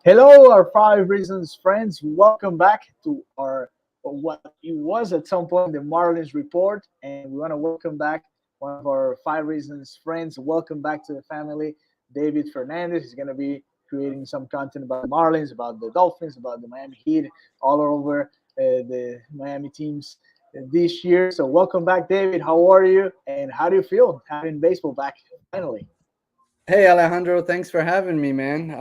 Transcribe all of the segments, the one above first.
Hello, our Five Reasons friends. Welcome back to our what it was at some point the Marlins report, and we want to welcome back one of our Five Reasons friends. Welcome back to the family, David Fernandez. He's going to be creating some content about the Marlins, about the Dolphins, about the Miami Heat, all over the Miami teams this year. So, welcome back, David. How are you, and how do you feel having baseball back finally? Hey Alejandro, thanks for having me, man.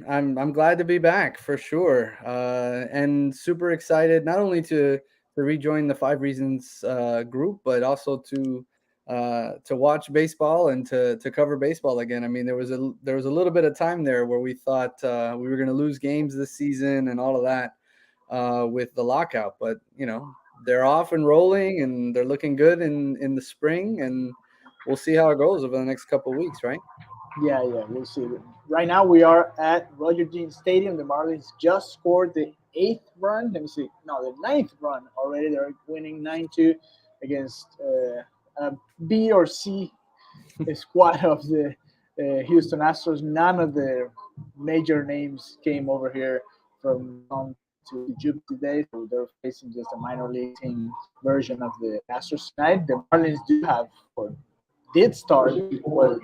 I'm glad to be back for sure, and super excited not only to rejoin the Five Reasons group, but also to watch baseball and to cover baseball again. I mean, there was a little bit of time there where we thought we were going to lose games this season and all of that with the lockout, but they're off and rolling and they're looking good in the spring, and we'll see how it goes over the next couple of weeks, right? Yeah, we'll see. Right now we are at Roger Dean Stadium. The Marlins just scored the eighth run. Let me see. No, the ninth run already. They're winning 9-2 against a B or C squad of the Houston Astros. None of the major names came over here from down to Jupiter today, so they're facing just a minor league team version of the Astros tonight. The Marlins do have, or did start what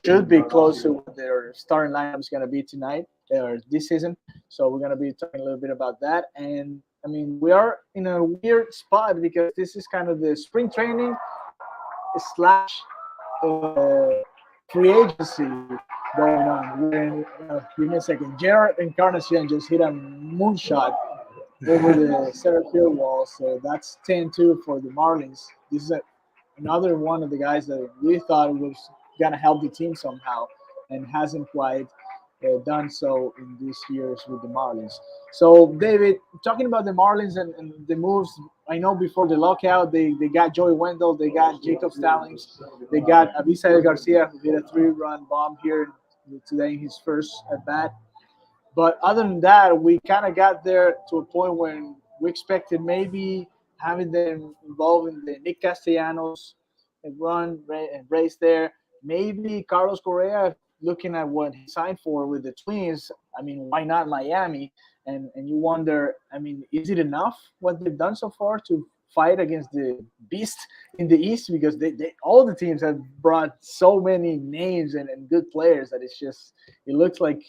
should be close to what their starting lineup is going to be tonight or this season. So we're going to be talking a little bit about that. And I mean, we are in a weird spot because this is kind of the spring training slash uh, free agency going on. Give me a second. Gerard Encarnacion just hit a moonshot over the center field wall. So that's 10-2 for the Marlins. This is another one of the guys that we thought was going to help the team somehow and hasn't quite done so in these years with the Marlins. So, David, talking about the Marlins and the moves, I know before the lockout, they got Joey Wendell, they got Jacob Stallings, they got Abisael Garcia, who hit a three-run bomb here today in his first at bat. But other than that, we kind of got there to a point when we expected maybe having them involved in the Nick Castellanos and race there. Maybe Carlos Correa, looking at what he signed for with the Twins. I mean, why not Miami? And you wonder, I mean, is it enough what they've done so far to fight against the beast in the East? Because they all the teams have brought so many names and good players that it's just it looks like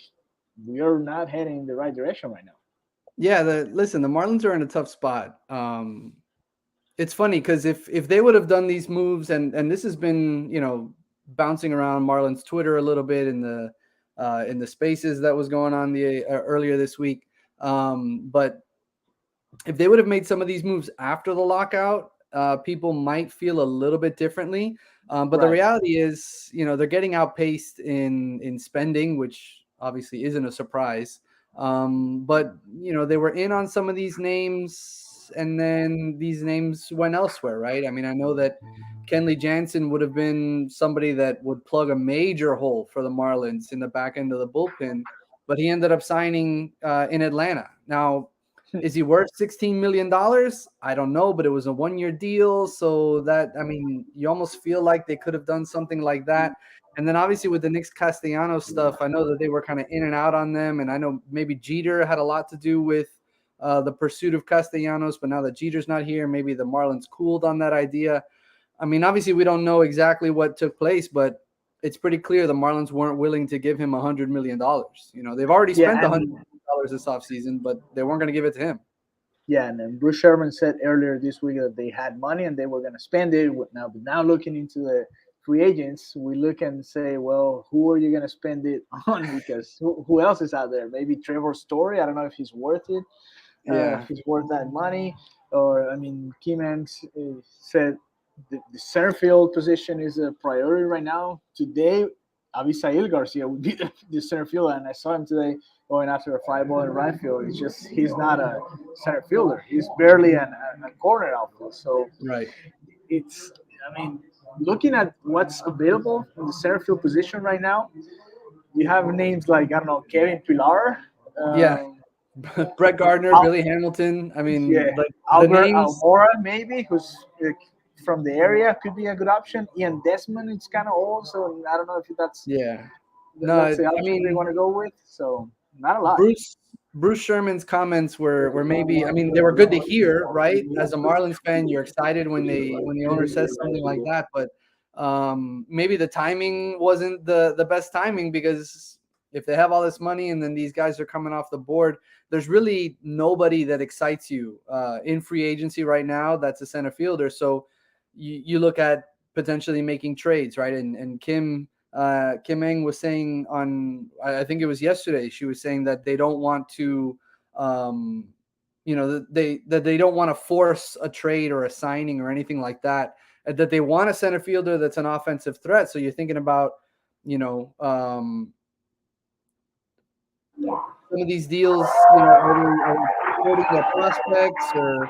we are not heading in the right direction right now. Yeah, listen, the Marlins are in a tough spot. It's funny because if they would have done these moves, and this has been bouncing around Marlins Twitter a little bit in the spaces that was going on the earlier this week. But if they would have made some of these moves after the lockout, people might feel a little bit differently. But the Right. reality is, they're getting outpaced in spending, which obviously isn't a surprise. But they were in on some of these names, and then these names went elsewhere, right? I mean, I know that Kenley Jansen would have been somebody that would plug a major hole for the Marlins in the back end of the bullpen, but he ended up signing in Atlanta. Now, is he worth $16 million? I don't know, but it was a 1 year deal. So that, I mean, you almost feel like they could have done something like that. And then obviously with the Knicks Castellanos stuff, I know that they were kind of in and out on them. And I know maybe Jeter had a lot to do with the pursuit of Castellanos. But now that Jeter's not here, maybe the Marlins cooled on that idea. I mean, obviously we don't know exactly what took place, but it's pretty clear the Marlins weren't willing to give him $100 million. They've already Yeah, spent and $100 this offseason, but they weren't going to give it to him. yeah, and then Bruce Sherman said earlier this week that they had money and they were going to spend it. Now looking into the free agents, we look and say, well, who are you going to spend it on? Because who else is out there? Maybe Trevor Story. I don't know if he's worth it. Yeah. If he's worth that money. Or I mean, Kim Hanks said the center field position is a priority right now. Today, Abisail Garcia would be the center fielder, and I saw him today going after a fly ball in right field. It's just he's not a center fielder. He's barely a corner outfield. So Right. it's I mean, looking at what's available in the center field position right now, you have names like I don't know Kevin Pillar. Yeah. Um, Brett Gardner, Billy Hamilton. I Yeah, mean, like the Albert names. Almora maybe, who's from the area, could be a good option. Ian Desmond, it's kind of old, so I don't know if Yeah. No, that's the I option they mean, want to go with. So not a lot. Bruce Sherman's comments were maybe, I mean, they were good to hear, right? As a Marlins fan, you're excited when the owner says something like that, but maybe the timing wasn't the best timing, because if they have all this money and then these guys are coming off the board, there's really nobody that excites you in free agency right now that's a center fielder. So you look at potentially making trades, right? And Kim Eng was saying on, I think it was yesterday, she was saying that they don't want to, that they don't want to force a trade or a signing or anything like that, that they want a center fielder that's an offensive threat. So you're thinking about, some of these deals, are they supporting their prospects, or,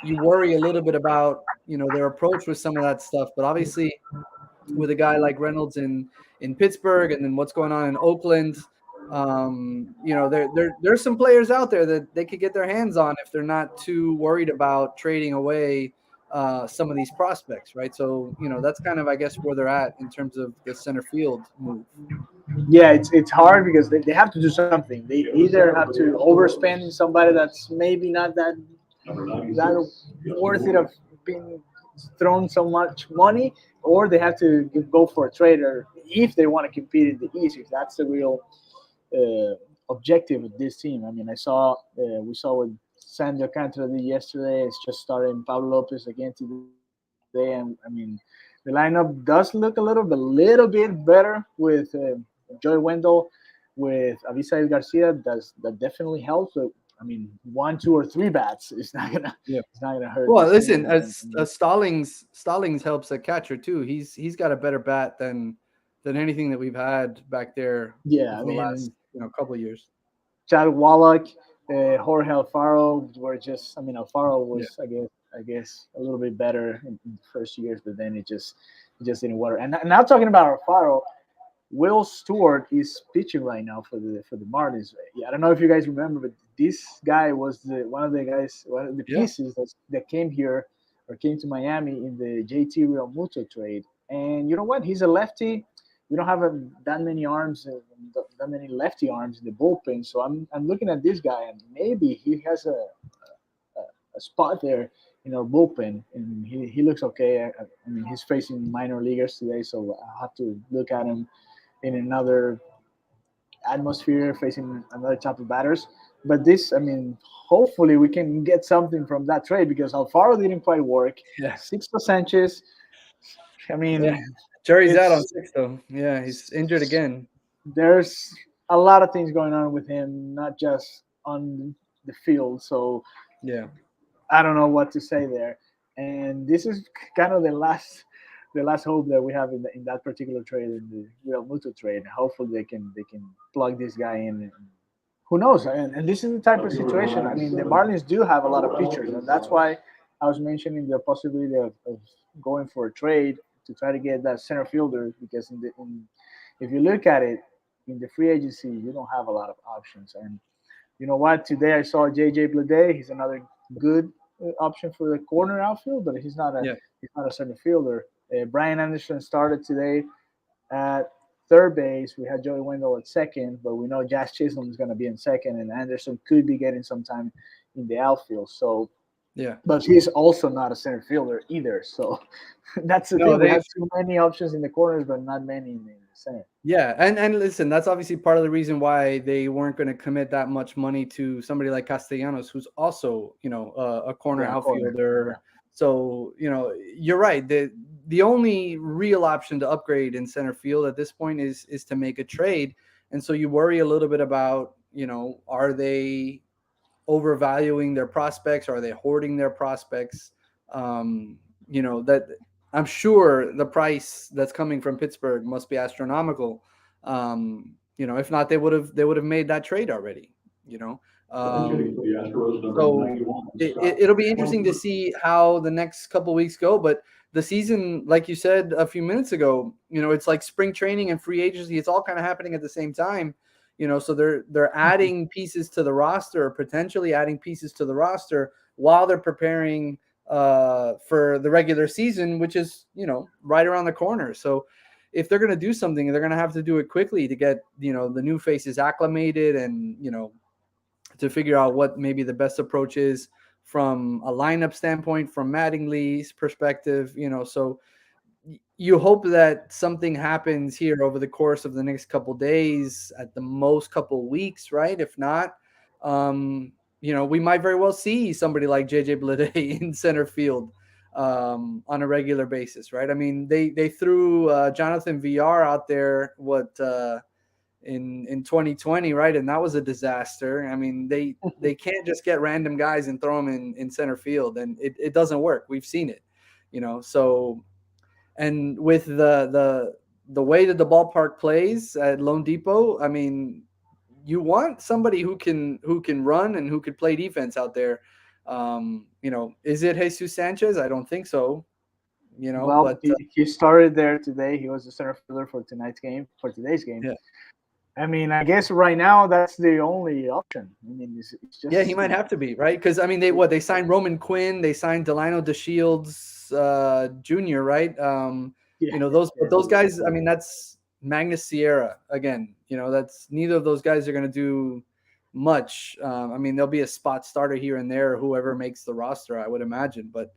you worry a little bit about, their approach with some of that stuff. But obviously, with a guy like Reynolds in Pittsburgh, and then what's going on in Oakland, there's some players out there that they could get their hands on if they're not too worried about trading away some of these prospects, right? So, that's kind of, I guess, where they're at in terms of the center field move. Yeah, it's hard because they have to do something. They either have to overspend in somebody that's maybe not that worth it of being thrown so much money, or they have to go for a trader if they want to compete in the East. If that's the real objective of this team. I mean, we saw what Sandy Alcantara did yesterday. It's just starting Pablo Lopez again today, and I mean, the lineup does look a little bit better with Joey Wendell, with Avisail Garcia. That definitely helps. But, I mean, one, two, or three bats is not gonna Yeah. it's not gonna hurt. Well, This listen, team. as Stallings helps at catcher too. He's got a better bat than anything that we've had back there Yeah, over I the last, mean, couple of years. Chad Wallach, Jorge Alfaro were just. I mean, Alfaro Yeah. was, I guess, a little bit better in the first years, but then it just didn't work. And now talking about Alfaro, Will Stewart is pitching right now for the Marlins. Yeah, I don't know if you guys remember, but this guy was one of the Yeah. pieces that came here or came to Miami in the JT Real Muto trade. And you know what? He's a lefty. We don't have that many arms, that many lefty arms in the bullpen. So I'm looking at this guy, and maybe he has a spot there in our bullpen, and he looks okay. I mean, he's facing minor leaguers today, so I have to look at him in another atmosphere, facing another type of batters. But this, I mean, hopefully we can get something from that trade because Alfaro didn't quite work. Yeah. Sixto Sanchez, I Yeah. mean, Jerry's out on it's 6 though. Yeah, he's injured again. there's a lot of things going on with him, not just on the field. So Yeah. I don't know what to say there. And this is kind of the last hope that we have in that particular trade, in the Real Muto trade. Hopefully they can plug this guy in. And who knows? And this is the type of situation. I mean, the Marlins do have a lot of pitchers, and that's why I was mentioning the possibility of going for a trade to try to get that center fielder. Because if you look at it in the free agency, you don't have a lot of options. And you know what? Today I saw JJ Bleday. He's another good option for the corner outfield, but Yeah. he's not a center fielder. Brian Anderson started today at third base. We had Joey Wendell at second, but we know Jazz Chisholm is going to be in second, and Anderson could be getting some time in the outfield. So, Yeah. but he's also not a center fielder either. So that's the No, thing. We they have too many options in the corners, but not many in the center. Yeah, and listen, that's obviously part of the reason why they weren't going to commit that much money to somebody like Castellanos, who's also, a corner Yeah, corner. Yeah. outfielder. So, you're right. The only real option to upgrade in center field at this point is to make a trade. And so you worry a little bit about, are they overvaluing their prospects? Are they hoarding their prospects? That I'm sure the price that's coming from Pittsburgh must be astronomical. If not, they would have made that trade already. You know, um, so it'll be interesting to see how the next couple weeks go. But the season, like you said a few minutes ago, it's like spring training and free agency. It's all kind of happening at the same time. So they're adding pieces to the roster, or potentially adding pieces to the roster while they're preparing for the regular season, which is right around the corner. So if they're going to do something, they're going to have to do it quickly to get, the new faces acclimated, and to figure out what maybe the best approach is from a lineup standpoint, from Mattingly's perspective. So you hope that something happens here over the course of the next couple days, at the most couple weeks, right? If not, we might very well see somebody like JJ Bleday in center field on a regular basis, right? I mean, they threw Jonathan VR out there in 2020, right? And that was a disaster. I mean, they can't just get random guys and throw them in center field, and it doesn't work. We've seen it, so. And with the way that the ballpark plays at Lone Depot, I mean, you want somebody who can run and who could play defense out there. Is it Jesus Sanchez? I don't think so. Well, But he started there today. He was the center fielder for tonight's game, for today's game. yeah, I mean, I guess right now that's the only option. I mean, it's yeah, he just might have to be, right, because I mean, they signed Roman Quinn, they signed Delino DeShields Jr., right? yeah, Those guys. I mean, that's Magnus Sierra again. That's neither of those guys are going to do much. I mean, there'll be a spot starter here and there, whoever makes the roster, I would imagine, but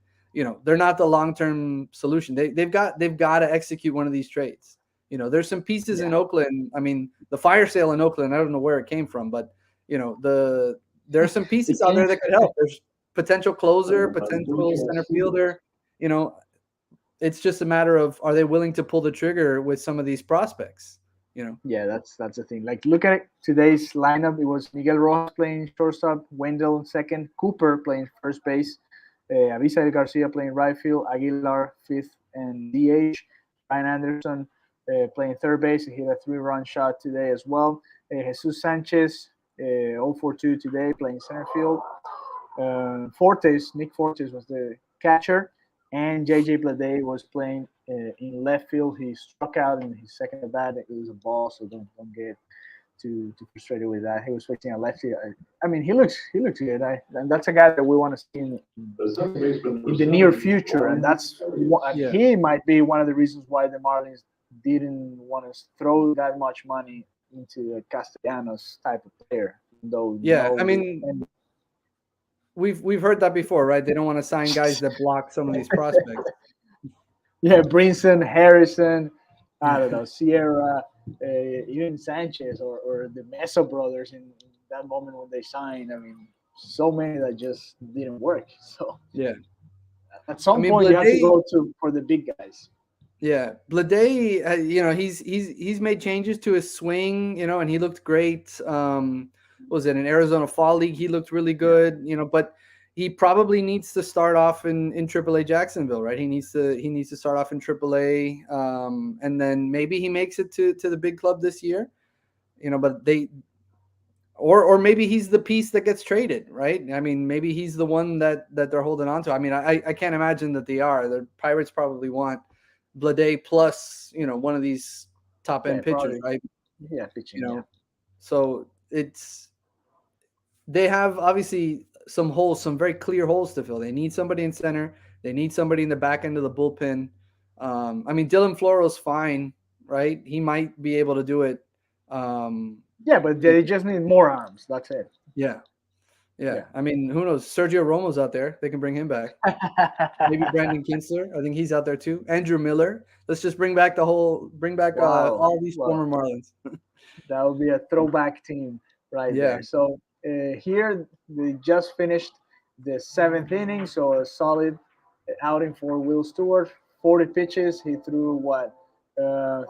they're not the long term solution. They've got to execute one of these trades. There's some pieces yeah. in Oakland. I mean, the fire sale in Oakland, I don't know where it came from, but there are some pieces It out came. there that could help. There's potential closer, potential center fielder. You know, it's just a matter of, are they willing to pull the trigger with some of these prospects? Yeah, that's the thing. Like, look at it. Today's lineup. It was Miguel Rojas playing shortstop, Wendell in second, Cooper playing first base, Avisail Garcia playing right field, Aguilar fifth and DH, Ryan Anderson playing third base. He hit a 3-run shot today as well. Jesus Sanchez 0-for-2 today playing center field. Nick Fortes was the catcher, and JJ Bleday was playing in left field. He struck out in his second at bat. It was a ball, so don't get too frustrated with that. He was facing a lefty. I mean, he looks good. And that's a guy that we want to see in the near future, and Yeah. he might be one of the reasons why the Marlins didn't want to throw that much money into a Castellanos type of player, though. Yeah, I No, mean, and we've heard that before, right? They don't want to sign guys that block some of these prospects. yeah, Brinson, Harrison, I Yeah. don't know, Sierra, even Sanchez or the Mesa brothers in that moment when they signed. I mean, so many that just didn't work. So Yeah. at I some mean, point, you have to Blade. go to for the big guys. Yeah, Blade. He's made changes to his swing. And he looked great. What was it, in Arizona Fall League? He looked really Yeah, good. But he probably needs to start off in AAA Jacksonville, right? He needs to start off in AAA, and then maybe he makes it to the big club this year. But or maybe he's the piece that gets traded, right? I mean, maybe he's the one that they're holding on to. I mean, I can't imagine that they are. The Pirates probably want Blade plus, one of these top yeah, end pitchers, probably. right? Yeah, You pitching. Yeah, know, so they have obviously some holes, some very clear holes to fill. They need somebody in center. They need somebody in the back end of the bullpen. I mean, Dylan Floro's fine, right? He might be able to do it. Um, yeah, but they just need more arms. That's it. yeah, yeah. Yeah. I mean, who knows? Sergio Romo's out there. They can bring him back. Maybe Brandon Kinsler. I think he's out there too. Andrew Miller. Let's just bring back Wow. all these Well, former Marlins. that would be a throwback team right Yeah, there. So here they just finished the seventh inning, so a solid outing for Will Stewart. 40 pitches. He threw what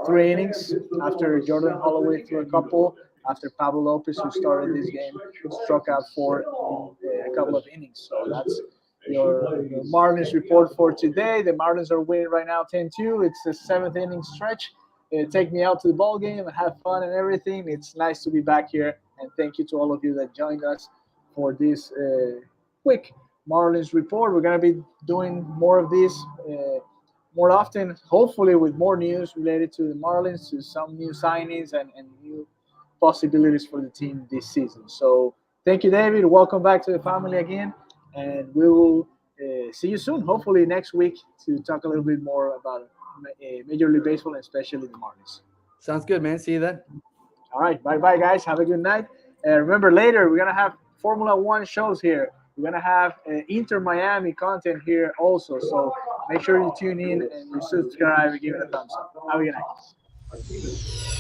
3 innings after Jordan Holloway threw a couple. After Pablo Lopez, who started this game, struck out four in a couple of innings. So that's your Marlins report for today. The Marlins are winning right now 10-2. It's the seventh inning stretch. Take me out to the ball game and have fun and everything. It's nice to be back here. And thank you to all of you that joined us for this quick Marlins report. We're going to be doing more of this more often, hopefully with more news related to the Marlins, to some new signings and new possibilities for the team this season. So thank you, David. Welcome back to the family again. And we will see you soon, hopefully next week, to talk a little bit more about Major League Baseball, and especially the Marlins. Sounds good, man. See you then. All right, bye bye, guys. Have a good night. Remember, later we're gonna have Formula One shows here. We're gonna have Inter Miami content here also. So make sure you tune in and you subscribe and give it a thumbs up. Have a good night.